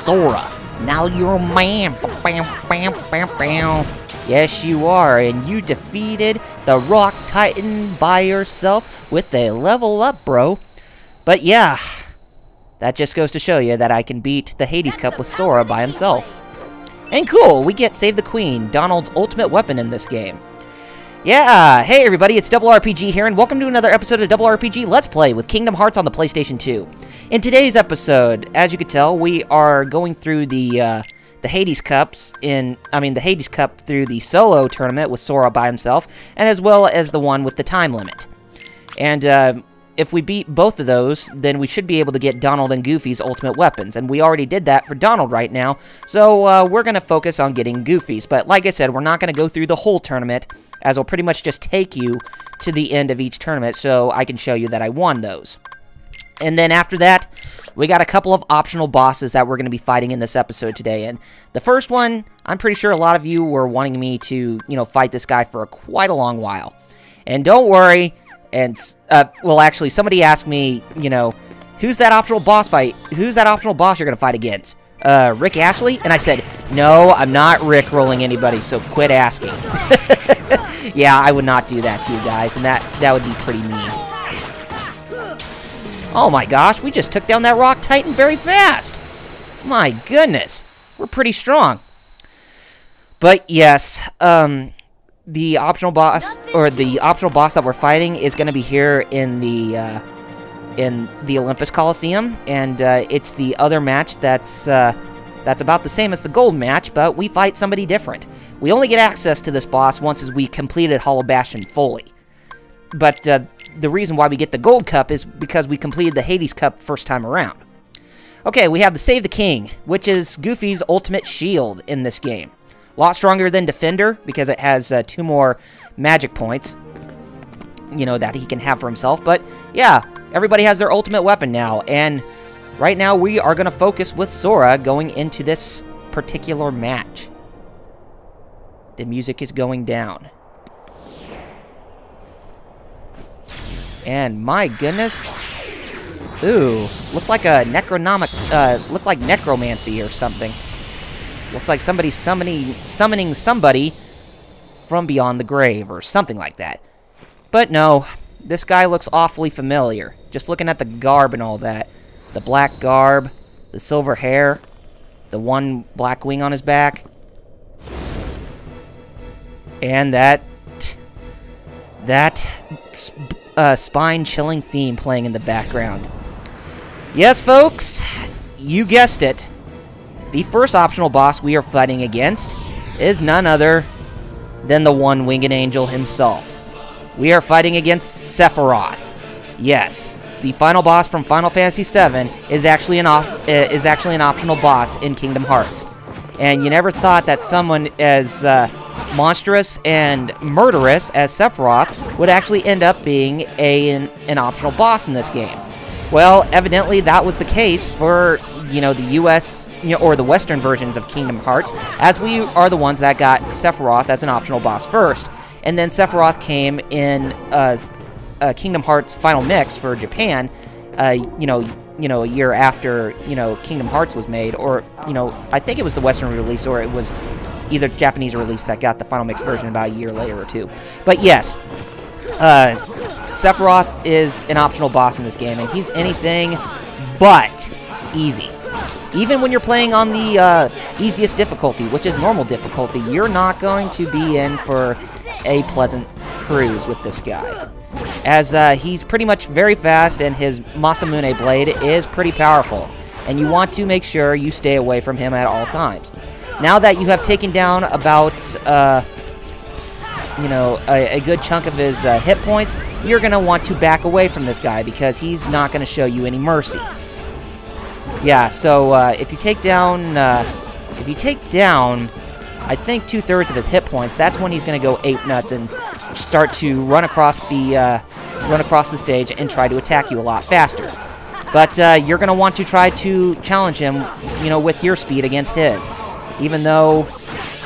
Sora. Now you're a man. Bam, bam, bam, bam. Yes, you are, and you defeated the Rock Titan by yourself with a level up, bro. But yeah, that just goes to show you that I can beat the Hades Cup with Sora by himself. And cool, we get Save the Queen, Donald's ultimate weapon in this game. Yeah, hey everybody, it's RRPG here, and welcome to another episode of RRPG Let's Play with Kingdom Hearts on the PlayStation 2. In today's episode, as you can tell, we are going through the Hades Cups the Hades Cup through the solo tournament with Sora by himself, and as well as the one with the time limit. And if we beat both of those, then we should be able to get Donald and Goofy's ultimate weapons, and we already did that for Donald right now, so we're going to focus on getting Goofy's. But like I said, we're not going to go through the whole tournament, as I'll pretty much just take you to the end of each tournament so I can show you that I won those. And then after that, we got a couple of optional bosses that we're going to be fighting in this episode today. And the first one, I'm pretty sure a lot of you were wanting me to, fight this guy for quite a long while. And don't worry, well, actually, somebody asked me, who's that optional boss fight? Who's that optional boss you're going to fight against? Rick Ashley? And I said, no, I'm not Rick-rolling anybody, so quit asking. Yeah, I would not do that to you guys, and that would be pretty mean. Oh my gosh, we just took down that Rock Titan very fast. My goodness, we're pretty strong. But yes, the optional boss that we're fighting is going to be here in the Olympus Coliseum, and it's the other match that's about the same as the gold match, but we fight somebody different. We only get access to this boss once as we completed Hollow Bastion fully. But the reason why we get the gold cup is because we completed the Hades Cup first time around. Okay, we have the Save the King, which is Goofy's ultimate shield in this game. A lot stronger than Defender because it has 2 more magic points, that he can have for himself. But yeah, everybody has their ultimate weapon now, and right now we are going to focus with Sora going into this particular match. The music is going down. And my goodness, ooh, looks like a looked like necromancy or something. Looks like somebody's summoning somebody from beyond the grave or something like that. But no, this guy looks awfully familiar. Just looking at the garb and all that. The black garb, the silver hair, the one black wing on his back, and that spine-chilling theme playing in the background. Yes, folks, you guessed it. The first optional boss we are fighting against is none other than the one-winged angel himself. We are fighting against Sephiroth. Yes, the final boss from Final Fantasy VII is actually an optional boss in Kingdom Hearts. And you never thought that someone as monstrous and murderous as Sephiroth would actually end up being an optional boss in this game. Well, evidently that was the case for, the US, or the Western versions of Kingdom Hearts, as we are the ones that got Sephiroth as an optional boss first. And then Sephiroth came in Kingdom Hearts Final Mix for Japan, a year after, Kingdom Hearts was made, or, I think it was the Western release, or it was either Japanese release that got the Final Mix version about a year later or two. But yes, Sephiroth is an optional boss in this game, and he's anything but easy. Even when you're playing on the easiest difficulty, which is normal difficulty, you're not going to be in for a pleasant cruise with this guy, as he's pretty much very fast, and his Masamune blade is pretty powerful, and you want to make sure you stay away from him at all times. Now that you have taken down about, a good chunk of his hit points, you're going to want to back away from this guy, because he's not going to show you any mercy. Yeah, so if you take down, I think 2/3 of his hit points, that's when he's going to go ape nuts and start to run across the stage and try to attack you a lot faster. But you're going to want to try to challenge him, with your speed against his, even though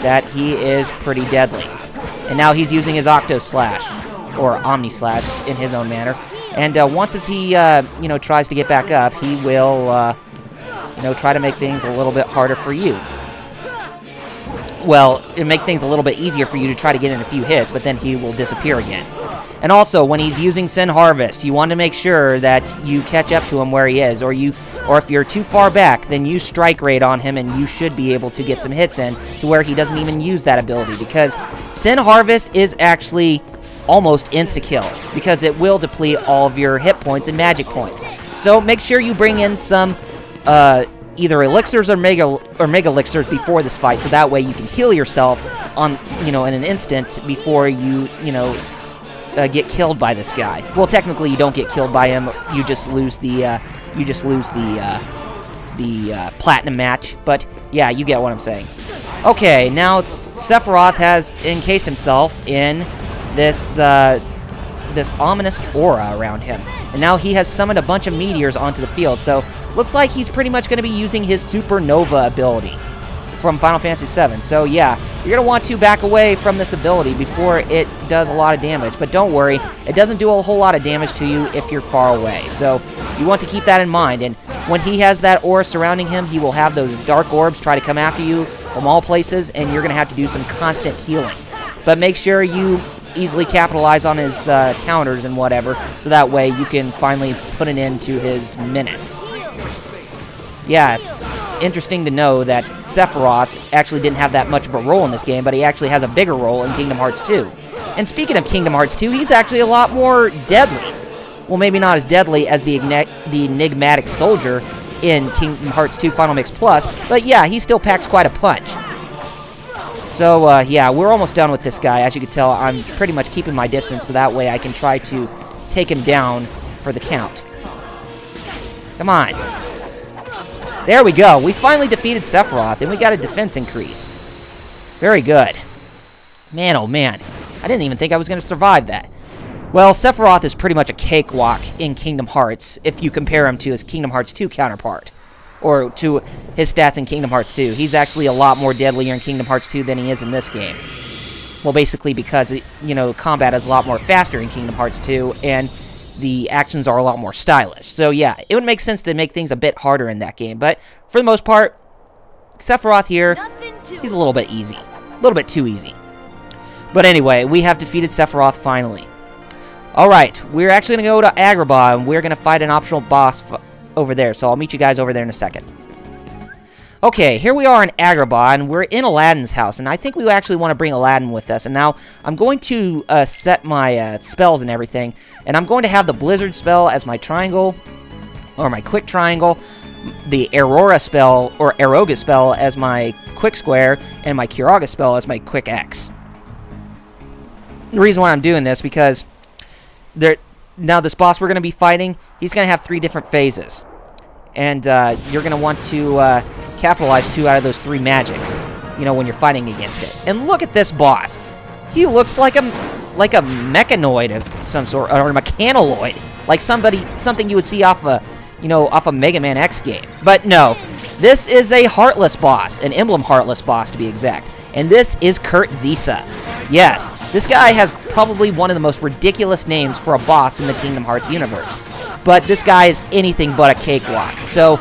that he is pretty deadly. And now he's using his Octo Slash, or Omni Slash, in his own manner. And once as he, tries to get back up, he will you know, try to make things a little bit harder for you. Well, it make things a little bit easier for you to try to get in a few hits, but then he will disappear again. And also, when he's using Sin Harvest, you want to make sure that you catch up to him where he is, or if you're too far back, then you strike rate on him, and you should be able to get some hits in to where he doesn't even use that ability, because Sin Harvest is actually almost insta-kill, because it will deplete all of your hit points and magic points. So make sure you bring in some either elixirs or mega elixirs before this fight, so that way you can heal yourself on, you know, in an instant before you get killed by this guy. Well, technically you don't get killed by him. You just lose the platinum match. But yeah, you get what I'm saying. Okay, now Sephiroth has encased himself in this this ominous aura around him, and now he has summoned a bunch of meteors onto the field. So looks like he's pretty much going to be using his supernova ability from Final Fantasy VII. So yeah, you're going to want to back away from this ability before it does a lot of damage. But don't worry, it doesn't do a whole lot of damage to you if you're far away. So you want to keep that in mind. And when he has that aura surrounding him, he will have those dark orbs try to come after you from all places, and you're going to have to do some constant healing. But make sure you easily capitalize on his counters and whatever, so that way you can finally put an end to his menace. Yeah, interesting to know that Sephiroth actually didn't have that much of a role in this game, but he actually has a bigger role in Kingdom Hearts 2. And speaking of Kingdom Hearts 2, he's actually a lot more deadly. Well, maybe not as deadly as the enigmatic soldier in Kingdom Hearts 2 Final Mix Plus, but yeah, he still packs quite a punch. So, yeah, we're almost done with this guy. As you can tell, I'm pretty much keeping my distance, so that way I can try to take him down for the count. Come on. There we go. We finally defeated Sephiroth, and we got a defense increase. Very good. Man, oh man. I didn't even think I was going to survive that. Well, Sephiroth is pretty much a cakewalk in Kingdom Hearts, if you compare him to his Kingdom Hearts 2 counterpart. Or to his stats in Kingdom Hearts 2. He's actually a lot more deadlier in Kingdom Hearts 2 than he is in this game. Well, basically because, combat is a lot more faster in Kingdom Hearts 2, and the actions are a lot more stylish. So yeah, it would make sense to make things a bit harder in that game. But for the most part, Sephiroth here, he's a little bit easy. A little bit too easy. But anyway, we have defeated Sephiroth finally. Alright, we're actually going to go to Agrabah, and we're going to fight an optional boss over there, so I'll meet you guys over there in a second. Okay, here we are in Agrabah, and we're in Aladdin's house, and I think we actually want to bring Aladdin with us. And now I'm going to set my spells and everything, and I'm going to have the Blizzard spell as my triangle, or my quick triangle, the Aurora spell, or Aeroga spell as my quick square, and my Kiraga spell as my quick X. The reason why I'm doing this, because now this boss we're going to be fighting, he's going to have 3 different phases. And you're going to want to capitalize 2 out of those 3 magics, when you're fighting against it. And look at this boss. He looks like a mechanoid of some sort, or a mechanoid. Like something you would see off a Mega Man X game. But no, this is a Heartless boss, an Emblem Heartless boss to be exact. And this is Kurt Zisa. Yes, this guy has probably one of the most ridiculous names for a boss in the Kingdom Hearts universe. But this guy is anything but a cakewalk. So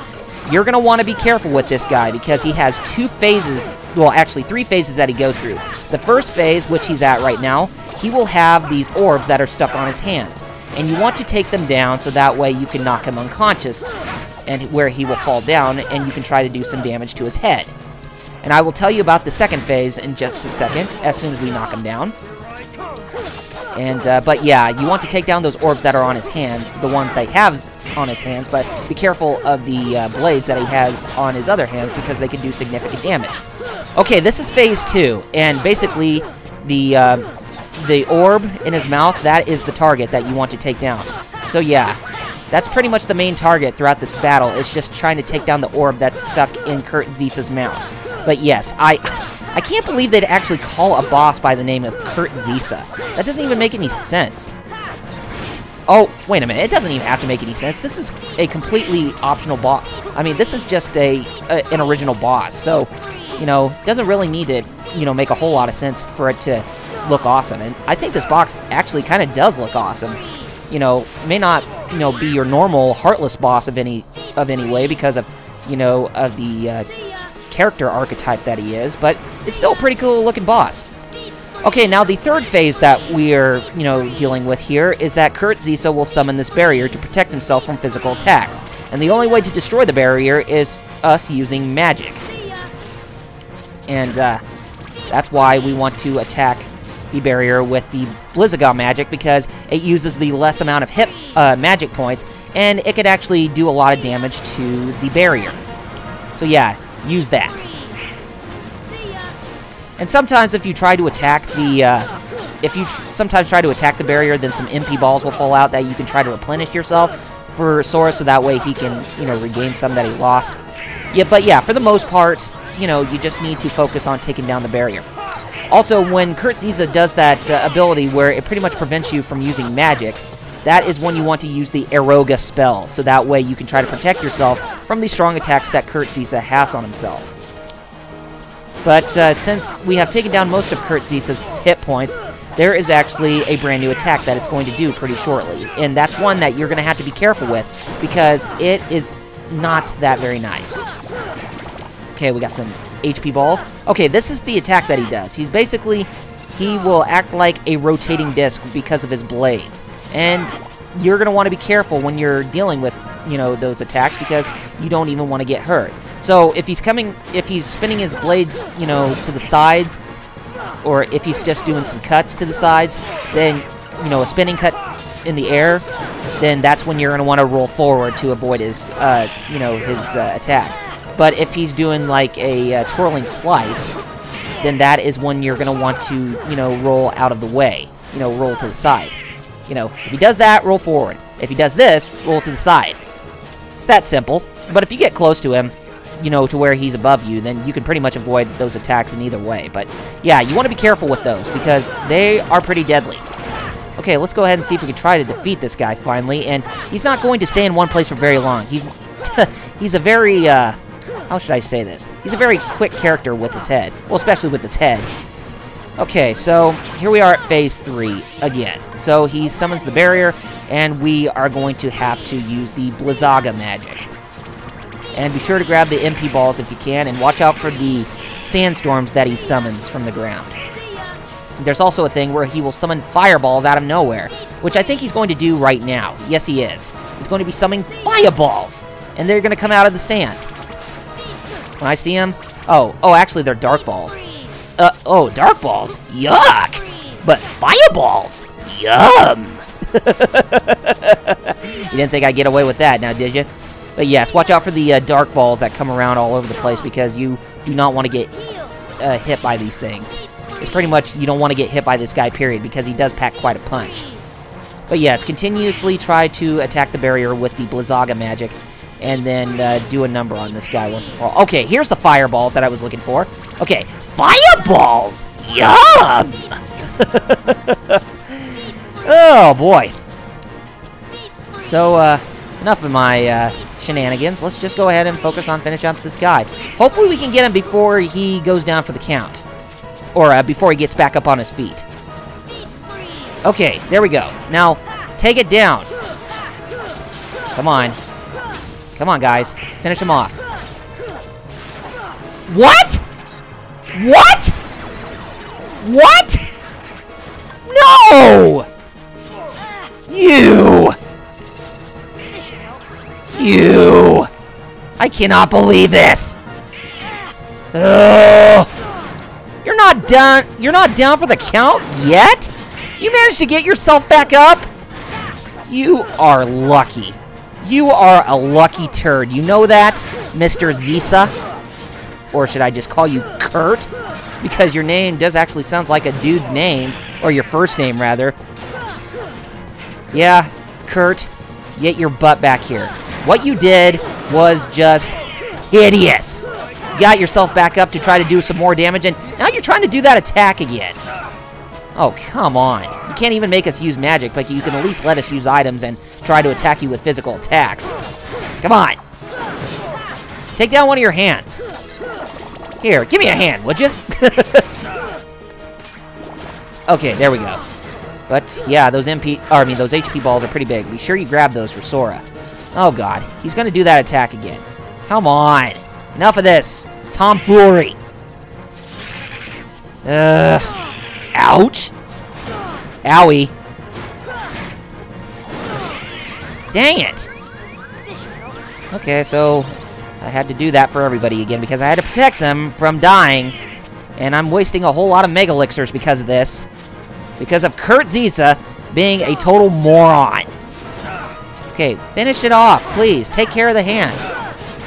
you're going to want to be careful with this guy because he has 2 phases, well actually 3 phases that he goes through. The first phase, which he's at right now, he will have these orbs that are stuck on his hands. And you want to take them down so that way you can knock him unconscious, and where he will fall down, and you can try to do some damage to his head. And I will tell you about the second phase in just a second, as soon as we knock him down. And, but yeah, you want to take down those orbs that are on his hands, the ones that he has on his hands, but be careful of the blades that he has on his other hands, because they can do significant damage. Okay, this is phase 2, and basically, the orb in his mouth, that is the target that you want to take down. So yeah, that's pretty much the main target throughout this battle. It's just trying to take down the orb that's stuck in Kurt Zisa's mouth. But yes, I can't believe they'd actually call a boss by the name of Kurt Zisa. That doesn't even make any sense. Oh, wait a minute. It doesn't even have to make any sense. This is a completely optional boss. I mean, this is just an original boss. So, it doesn't really need to, make a whole lot of sense for it to look awesome. And I think this box actually kind of does look awesome. May not, be your normal Heartless boss of any way because of you know, of the character archetype that he is, but it's still a pretty cool looking boss. Okay, now the third phase that we're, you know, dealing with here is that Kurt Zisa will summon this barrier to protect himself from physical attacks. And the only way to destroy the barrier is us using magic. And that's why we want to attack the barrier with the Blizzaga magic, because it uses the less amount of hit magic points, and it could actually do a lot of damage to the barrier. So yeah, use that. And sometimes if you try to attack the, sometimes try to attack the barrier, then some MP balls will fall out that you can try to replenish yourself for Sora, so that way he can, you know, regain some that he lost. Yeah, but yeah, for the most part, you know, you just need to focus on taking down the barrier. Also, when Kurt Zisa does that ability where it pretty much prevents you from using magic, that is when you want to use the Eroga spell, so that way you can try to protect yourself from the strong attacks that Kurt Zisa has on himself. But since we have taken down most of Kurt Zisa's hit points, there is actually a brand new attack that it's going to do pretty shortly. And that's one that you're going to have to be careful with, because it is not that very nice. Okay, we got some HP balls. Okay, this is the attack that he does. He will act like a rotating disc because of his blades. And you're going to want to be careful when you're dealing with, you know, those attacks, because you don't even want to get hurt. So if he's spinning his blades, you know, to the sides, or if he's just doing some cuts to the sides, then, you know, a spinning cut in the air, then that's when you're going to want to roll forward to avoid his, you know, his attack. But if he's doing like a twirling slice, then that is when you're going to want to, you know, roll out of the way, you know, roll to the side. You know, if he does that, roll forward. If he does this, roll to the side. It's that simple. But if you get close to him, you know, to where he's above you, then you can pretty much avoid those attacks in either way. But yeah, you want to be careful with those, because they are pretty deadly. Okay, let's go ahead and see if we can try to defeat this guy finally. And he's not going to stay in one place for very long. He's he's a very, how should I say this? He's a very quick character with his head. Well, especially with his head. Okay, so here we are at phase 3 again. So he summons the barrier, and we are going to have to use the Blizzaga magic. And be sure to grab the MP balls if you can, and watch out for the sandstorms that he summons from the ground. There's also a thing where he will summon fireballs out of nowhere, which I think he's going to do right now. Yes, he is. He's going to be summoning fireballs, and they're going to come out of the sand. When I see him... Oh, actually, they're dark balls. Oh, dark balls? Yuck! But fireballs? Yum! You didn't think I'd get away with that, now did you? But yes, watch out for the dark balls that come around all over the place, because you do not want to get hit by these things. It's pretty much you don't want to get hit by this guy, period, because he does pack quite a punch. But yes, continuously try to attack the barrier with the Blizzaga magic, and then do a number on this guy once and for all. Okay, here's the fireballs that I was looking for. Okay, fireballs! Yum! Oh, boy. So, enough of my shenanigans. Let's just go ahead and focus on finishing up this guy. Hopefully we can get him before he goes down for the count. Or before he gets back up on his feet. Okay, there we go. Now, take it down. Come on. Come on, guys. Finish him off. What? What? What? No! You! I cannot believe this! Ugh. You're not down for the count yet? You managed to get yourself back up? You are lucky. You are a lucky turd. You know that, Mr. Zisa? Or should I just call you Kurt? Because your name does actually sound like a dude's name. Or your first name, rather. Yeah, Kurt, get your butt back here. What you did was just hideous. You got yourself back up to try to do some more damage, and now you're trying to do that attack again. Oh, come on. You can't even make us use magic, but you can at least let us use items and try to attack you with physical attacks. Come on. Take down one of your hands. Here, give me a hand, would you? Okay, there we go. But yeah, those HP balls are pretty big. Be sure you grab those for Sora. Oh god, he's gonna do that attack again. Come on. Enough of this. Tomfoolery. Ouch. Owie. Dang it. Okay, so I had to do that for everybody again because I had to protect them from dying. And I'm wasting a whole lot of Mega Elixirs because of this. Because of Kurt Zisa being a total moron. Okay, finish it off, please. Take care of the hand.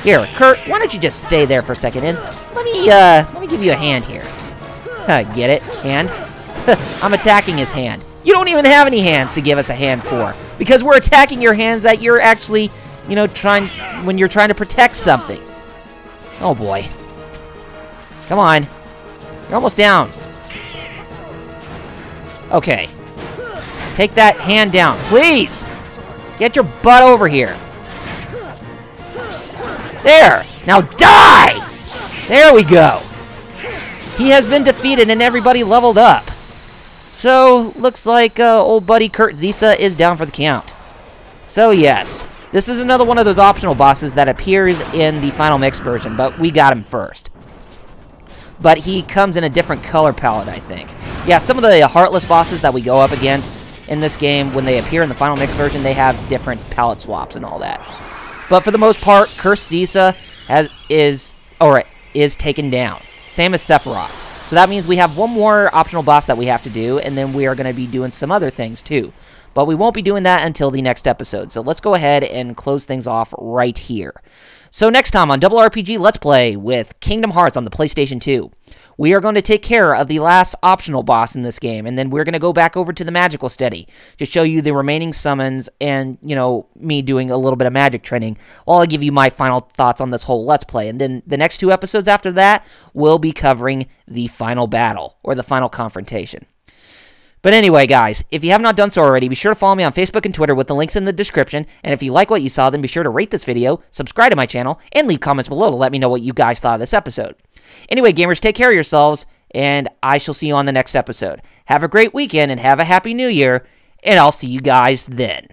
Here, Kurt, why don't you just stay there for a second and let me give you a hand here. Get it? Hand? I'm attacking his hand. You don't even have any hands to give us a hand for. Because we're attacking your hands that you're actually, you know, when you're trying to protect something. Oh boy. Come on. You're almost down. Okay. Take that hand down, please. Get your butt over here. There. Now die. There we go. He has been defeated and everybody leveled up. So, looks like old buddy Kurt Zisa is down for the count. So yes, this is another one of those optional bosses that appears in the Final Mix version, but we got him first. But he comes in a different color palette, I think. Yeah, some of the Heartless bosses that we go up against in this game, when they appear in the Final Mix version, they have different palette swaps and all that. But for the most part, Cursed Zisa is taken down. Same as Sephiroth. So that means we have one more optional boss that we have to do, and then we are going to be doing some other things too. But we won't be doing that until the next episode. So let's go ahead and close things off right here. So next time on Double RPG Let's Play with Kingdom Hearts on the PlayStation 2, we are going to take care of the last optional boss in this game, and then we're going to go back over to the magical study to show you the remaining summons and, you know, me doing a little bit of magic training while I give you my final thoughts on this whole Let's Play. And then the next 2 episodes after that, we'll be covering the final battle, or the final confrontation. But anyway, guys, if you have not done so already, be sure to follow me on Facebook and Twitter with the links in the description. And if you like what you saw, then be sure to rate this video, subscribe to my channel, and leave comments below to let me know what you guys thought of this episode. Anyway, gamers, take care of yourselves, and I shall see you on the next episode. Have a great weekend, and have a Happy New Year, and I'll see you guys then.